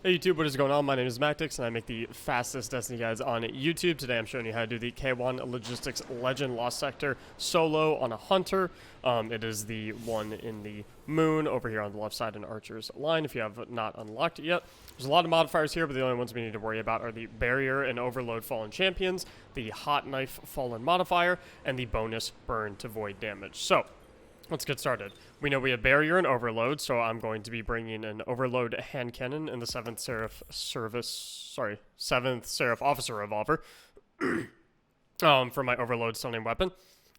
Hey YouTube, what is going on? My name is Mactics and I make the fastest Destiny guides on YouTube. Today I'm showing you how to do the K1 Logistics Legend Lost Sector solo on a Hunter. It is the one in the moon over here on the left side in Archer's line if you have not unlocked it yet. There's a lot of modifiers here, but the only ones we need to worry about are the Barrier and Overload Fallen Champions, the Hot Knife Fallen modifier, and the bonus Burn to Void damage. So, let's get started. We know we have Barrier and Overload, so I'm going to be bringing an Overload hand cannon in the 7th Seraph Officer Revolver for my Overload stunning weapon.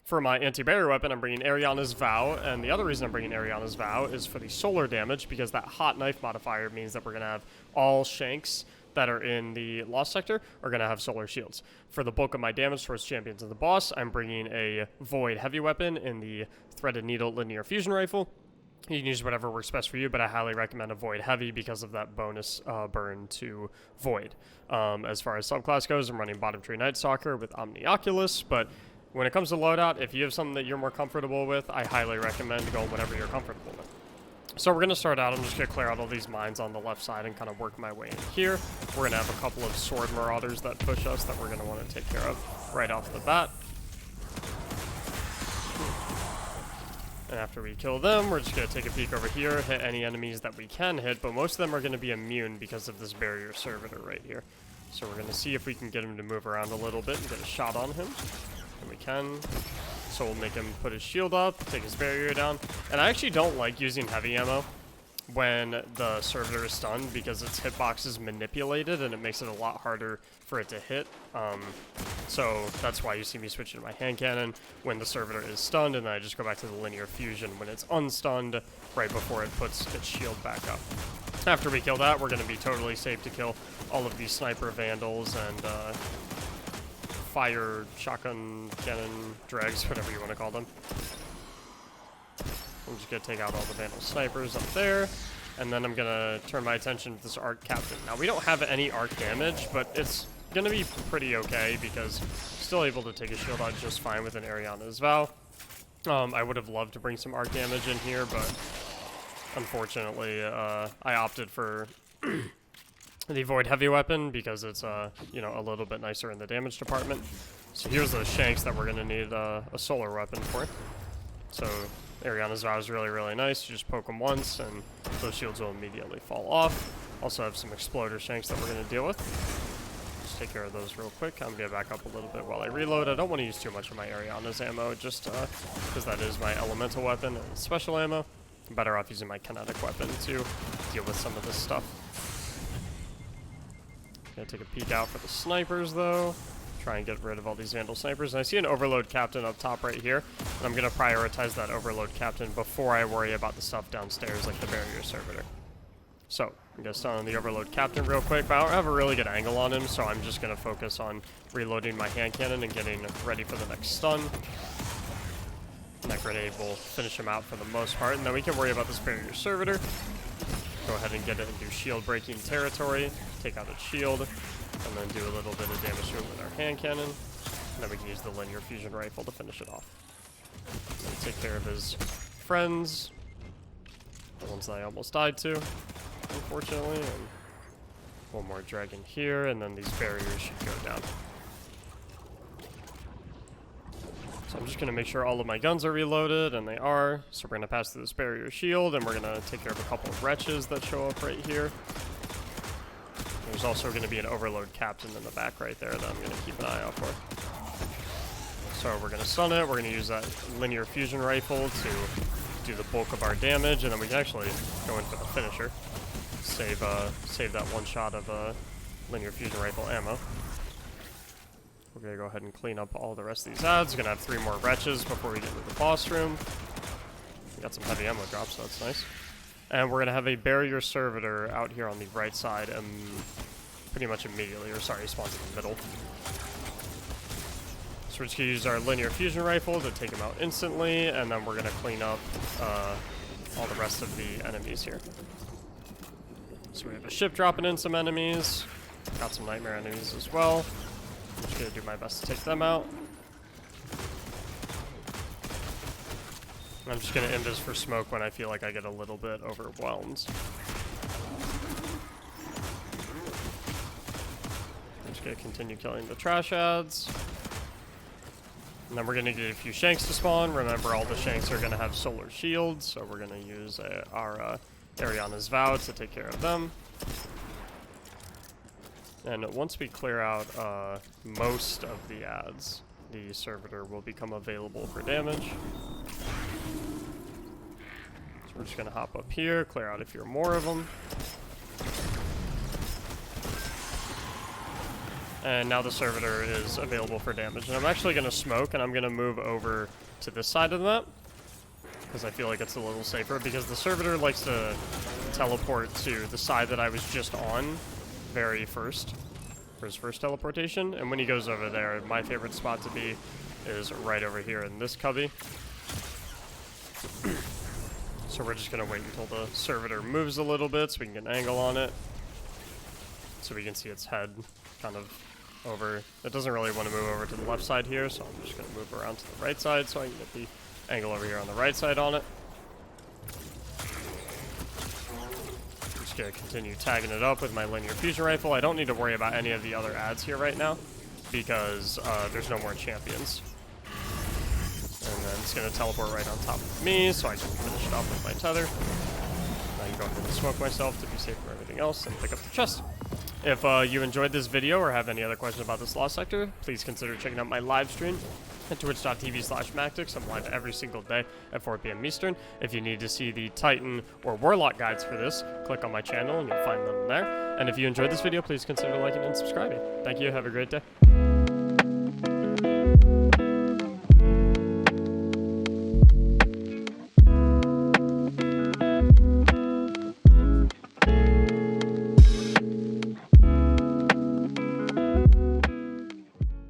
For my anti-barrier weapon, I'm bringing Ariana's Vow, and the other reason I'm bringing Ariana's Vow is for the solar damage, because that Hot Knife modifier means that we're going to have all Shanks that are in the Lost Sector are going to have solar shields. For the bulk of my damage towards champions and the boss, I'm bringing a Void heavy weapon in the Threaded Needle Linear Fusion Rifle. You can use whatever works best for you, but I highly recommend a Void heavy because of that bonus burn to Void. As far as subclass goes, I'm running Bottom Tree Night Stalker with Omni Oculus, but when it comes to loadout, if you have something that you're more comfortable with, I highly recommend going whatever you're comfortable with. So we're going to start out, I'm just going to clear out all these mines on the left side and kind of work my way in here. We're going to have a couple of Sword Marauders that push us that we're going to want to take care of right off the bat. And after we kill them, we're just going to take a peek over here, hit any enemies that we can hit, but most of them are going to be immune because of this Barrier Servitor right here. So we're going to see if we can get him to move around a little bit and get a shot on him. And we can. So we'll make him put his shield up, take his barrier down. And I actually don't like using heavy ammo when the servitor is stunned because its hitbox is manipulated and it makes it a lot harder for it to hit. So that's why you see me switch to my hand cannon when the servitor is stunned, and then I just go back to the linear fusion when it's unstunned right before it puts its shield back up. After we kill that, we're going to be totally safe to kill all of these sniper vandals and fire, shotgun, cannon, dregs, whatever you want to call them. I'm just going to take out all the Vandal snipers up there, and then I'm going to turn my attention to this Arc Captain. Now, we don't have any arc damage, but it's going to be pretty okay because I'm still able to take a shield out just fine with an Ariana's Vow. I would have loved to bring some arc damage in here, but unfortunately, I opted for the Void heavy weapon because it's you know, a little bit nicer in the damage department. So here's the Shanks that we're going to need a solar weapon for. So Ariana's Vow is really, really nice. You just poke them once and those shields will immediately fall off. Also have some Exploder Shanks that we're going to deal with. Just take care of those real quick. I'm going to back up a little bit while I reload. I don't want to use too much of my Ariana's ammo just because that is my elemental weapon and special ammo. I'm better off using my kinetic weapon to deal with some of this stuff. Gonna take a peek out for the snipers though. Try and get rid of all these Vandal snipers. And I see an Overload Captain up top right here. And I'm gonna prioritize that Overload Captain before I worry about the stuff downstairs like the Barrier Servitor. So I'm gonna stun on the Overload Captain real quick, but I don't have a really good angle on him, so I'm just gonna focus on reloading my hand cannon and getting ready for the next stun. And that grenade will finish him out for the most part, and then we can worry about this Barrier Servitor. Go ahead and get it into shield breaking territory, take out its shield, and then do a little bit of damage to it with our hand cannon. And then we can use the linear fusion rifle to finish it off. And take care of his friends, the ones that I almost died to, unfortunately. And one more dragon here, and then these barriers should go down. So I'm just going to make sure all of my guns are reloaded, and they are. So we're going to pass through this barrier shield, and we're going to take care of a couple of wretches that show up right here. There's also going to be an Overload Captain in the back right there that I'm going to keep an eye out for. So we're going to stun it. We're going to use that linear fusion rifle to do the bulk of our damage, and then we can actually go in for the finisher. Save that one shot of linear fusion rifle ammo. We're going to go ahead and clean up all the rest of these ads. We're going to have 3 more wretches before we get to the boss room. We got some heavy ammo drops, so that's nice. And we're going to have a Barrier Servitor out here on the right side pretty much immediately. Or sorry, he spawns in the middle. So we're just going to use our linear fusion rifle to take him out instantly, and then we're going to clean up all the rest of the enemies here. So we have a ship dropping in some enemies. Got some nightmare enemies as well. I'm just going to do my best to take them out. I'm just going to end this for smoke when I feel like I get a little bit overwhelmed. gonna continue killing the trash ads. And then we're gonna get a few shanks to spawn. Remember, all the shanks are gonna have solar shields, so we're gonna use our Ariana's Vow to take care of them. And once we clear out most of the ads, the servitor will become available for damage. So we're just gonna hop up here, clear out a few more of them. And now the servitor is available for damage. And I'm actually gonna smoke, and I'm gonna move over to this side of the map, because I feel like it's a little safer, because the servitor likes to teleport to the side that I was just on very first, for his first teleportation. And when he goes over there, my favorite spot to be is right over here in this cubby. So we're just gonna wait until the servitor moves a little bit so we can get an angle on it, so we can see its head kind of over. It doesn't really want to move over to the left side here, so I'm just gonna move around to the right side so I can get the angle over here on the right side on it. Just gonna continue tagging it up with my linear fusion rifle. I don't need to worry about any of the other ads here right now, because there's no more champions. And then it's gonna teleport right on top of me, so I can finish it off with my tether. I can go ahead and smoke myself to be safe from everything else and pick up the chest. If you enjoyed this video or have any other questions about this lost sector, please consider checking out my live stream at twitch.tv/Mactics. I'm live every single day at 4 p.m. Eastern. If you need to see the Titan or Warlock guides for this, click on my channel and you'll find them there. And if you enjoyed this video, please consider liking and subscribing. Thank you. Have a great day.